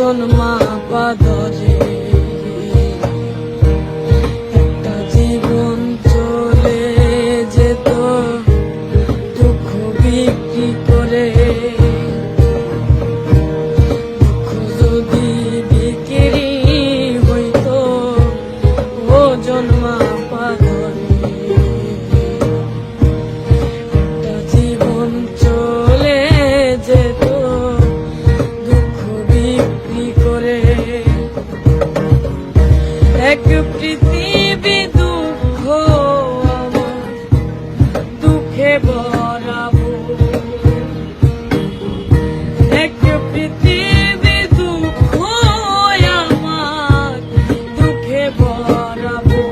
জন্মা পাদরে একটা জীবন চলে যেত দুঃখ বিক্রি করে। দুঃখ যদি বিক্রি হইতো ও জন্মা পাদরে একটা জীবন চলে যেত দুঃখ বিক্রি করে। এক পৃথিবী দুঃখ আমার দুঃখে ভরাবো, এক পৃথিবী দুঃখ আমার দুঃখে ভরাবো।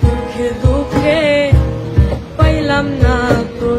দুঃখে দুঃখে পাইলাম না তো